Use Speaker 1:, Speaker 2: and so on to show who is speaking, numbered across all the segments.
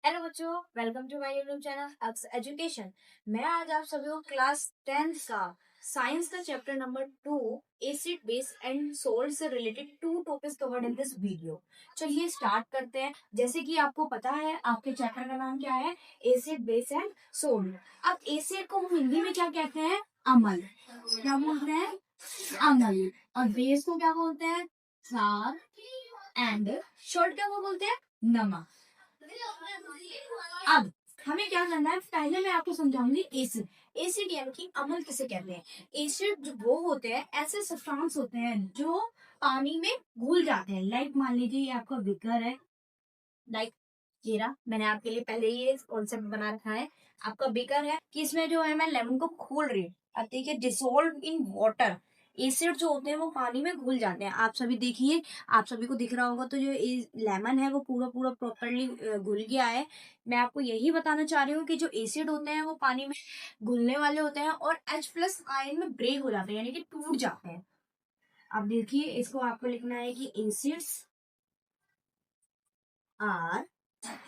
Speaker 1: Hello बच्चों, welcome to my YouTube channel Aks education. मैं आज आप सभी को क्लास 10th का साइंस का chapter number 2 acid base and salt से related 2 topics covered in this video. चलिए स्टार्ट करते हैं। जैसे कि आपको पता है आपके चैप्टर का नाम क्या है, एसिड बेस एंड सोल्ट। अब एसिड को हम हिंदी में क्या कहते हैं, अम्ल। क्या बोलते हैं, अम्ल। और बेस को क्या बोलते हैं, क्षार। एंड सोल्ट क्या को बोलते हैं, नमक। अब हमें क्या करना है, पहले मैं आपको समझाऊंगी एसिड। एसिड यानी कि अम्ल किसे कहते हैं। एसिड जो वो होते हैं, ऐसे सब्सटेंस होते हैं जो पानी में घुल जाते हैं। लाइक मान लीजिए ये आपका बीकर है, लाइक ये रहा, मैंने आपके लिए पहले ही ये कॉन्सेप्ट बना रखा है। आपका बीकर है कि इसमें जो है मैं लेमन को खोल रही हूँ। अब देखिए डिसोल्व इन वाटर, एसिड जो होते हैं वो पानी में घुल जाते हैं। आप सभी देखिए, आप सभी को दिख रहा होगा तो जो लेमन है वो पूरा पूरा प्रॉपरली घुल गया है। मैं आपको यही बताना चाह रही हूँ कि जो एसिड होते हैं वो पानी में घुलने वाले होते हैं और H+ आयन में ब्रेक हो जाते हैं, यानी कि टूट जाते हैं। अब देखिए इसको आपको लिखना है कि acids are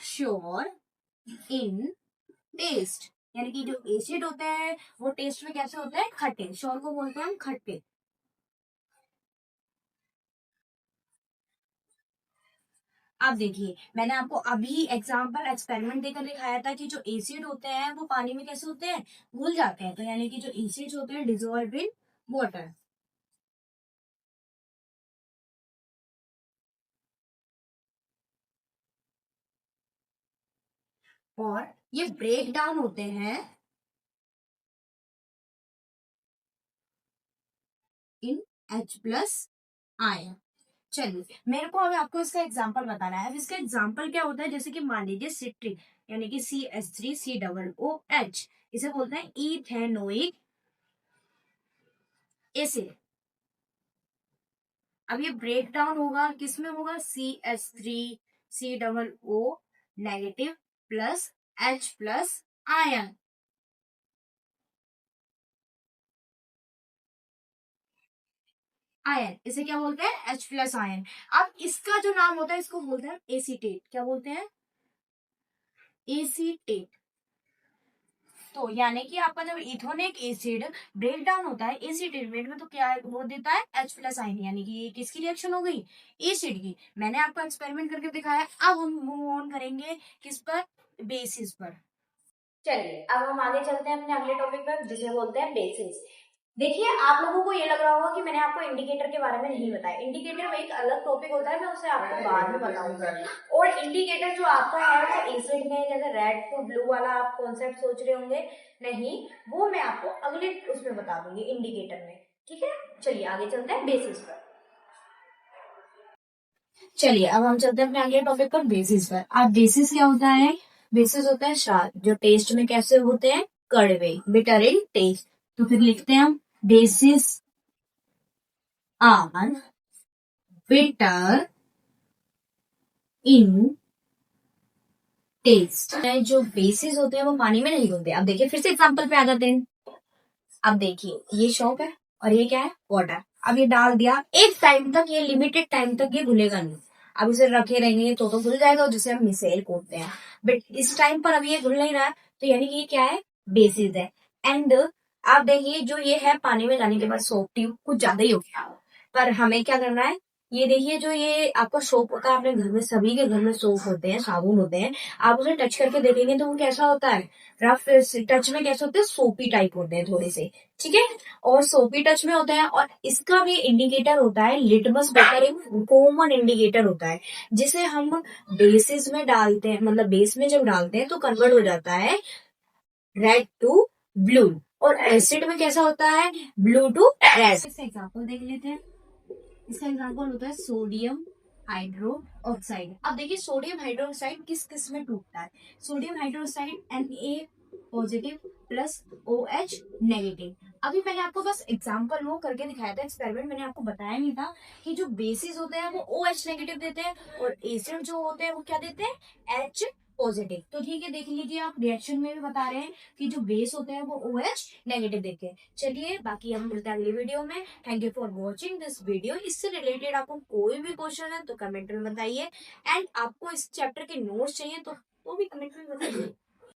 Speaker 1: sour in taste, यानी कि जो एसिड होते हैं वो टेस्ट में कैसे होते हैं, खट्टे। श्योर को बोलते हैं हम खट्टे। अब देखिए मैंने आपको अभी एग्जांपल एक्सपेरिमेंट देकर दिखाया था कि जो एसिड होते हैं वो पानी में कैसे होते हैं, घुल जाते हैं। तो यानी कि जो एसिड होते हैं डिजोल्व इन वाटर। और ये ब्रेक डाउन होते हैं इन H+ आयन। चलिए मेरे को अभी आपको इसका एग्जांपल बताना है। इसका एग्जांपल क्या होता है, जैसे कि मान लीजिए सिट्रिक यानी कि CH3COOH, इसे बोलते हैं इथेनोइक एसिड। अब ये ब्रेक डाउन होगा किस में होगा, CH3COO negative plus H+ ion. Ion इसे क्या बोलते हैं, H+ आयन। अब इसका जो नाम होता है इसको बोलते हैं एसीटेट। क्या बोलते हैं, एसीटेट। तो यानी कि आपका जब इथोनिक एसिड ब्रेक डाउन होता है एसीटेट में तो क्या वो देता है H+ आयन, यानी कि ये किसकी रिएक्शन हो गई, एसिड की। मैंने आपको एक्सपेरिमेंट करके दिखाया। अब हम मूव ऑन करेंगे किस पर, बेसिस पर। चलिए अब हम आगे चलते हैं अपने अगले टॉपिक पर जिसे बोलते हैं बेसिस। देखिए आप लोगों को ये लग रहा होगा कि मैंने आपको इंडिकेटर के बारे में नहीं बताया। इंडिकेटर एक अलग टॉपिक होता है, मैं उसे आपको बाद में बताऊंगा। और इंडिकेटर जो आपका है वो एसिड में, जैसे रेड टू ब्लू वाला आप कॉन्सेप्ट सोच रहे होंगे, नहीं, वो मैं आपको अगले उसमें बता दूंगी इंडिकेटर में। ठीक है, चलिए आगे चलते हैं बेसिस पर। चलिए अब हम चलते हैं अपने अगले टॉपिक पर, बेसिस पर। अब बेसिस क्या होता है, बेसिस होता है क्षार जो टेस्ट में कैसे होते हैं, कड़वे, बिटर इन टेस्ट। तो फिर लिखते हैं हम bases are bitter in taste. जो बेसिस होते हैं वो पानी में नहीं घुलते। अब देखिए फिर से एग्जांपल पे आ जाते हैं। अब देखिए ये शॉप है और ये क्या है, वाटर। अब ये डाल दिया, एक टाइम तक, ये लिमिटेड टाइम तक ये घुलेगा नहीं। अब इसे रखे रहेंगे तो घुल जाएगा, जिसे हम मिसेल बोलते हैं। बट इस टाइम पर अभी ये घुल नहीं रहा है, तो यानी कि ये क्या है, बेसिस है। एंड आप देखिए जो ये है पानी में जाने के बाद सोप ट्यूब कुछ ज्यादा ही हो गया, पर हमें क्या करना है, ये देखिए जो ये आपका सोप होता है, अपने घर में सभी के घर में सोप होते हैं, साबुन होते हैं। आप उसे टच करके देखेंगे तो वो कैसा होता है, रफ टच में कैसे होते हैं, सोपी टाइप होते हैं थोड़े से। ठीक है, और सोपी टच में होता है। और इसका भी इंडिकेटर होता है लिटमस पेपर, एक कॉमन इंडिकेटर होता है जिसे हम बेसिस में डालते हैं, मतलब बेस में जब डालते हैं तो कन्वर्ट हो जाता है रेड टू ब्लू। और एसिड में कैसा होता है, ब्लू टू रेड। इसका एग्जाम्पल देख लेते हैं। इसका एग्जाम्पल होता है सोडियम हाइड्रो ऑक्साइड। अब देखिए सोडियम हाइड्रोक्साइड किस किस में टूटता है, sodium hydroxide Na positive plus OH negative. अभी मैंने आपको बस एग्जांपल वो करके दिखाया था, एक्सपेरिमेंट मैंने आपको बताया नहीं था कि जो बेसिस होते हैं वो OH नेगेटिव देते हैं और एसिड जो होते हैं वो क्या देते हैं, H पॉजिटिव। तो ठीक है, देख लीजिए आप रिएक्शन में भी बता रहे हैं कि जो बेस होते हैं वो OH नेगेटिव देते हैं। चलिए बाकी हम मिलते हैं अगली वीडियो में। Thank you for watching this video. इससे रिलेटेड आपको कोई भी क्वेश्चन है तो कमेंट में बताइए। एंड आपको इस चैप्टर के नोट्स चाहिए तो वो भी कमेंट में बताइए।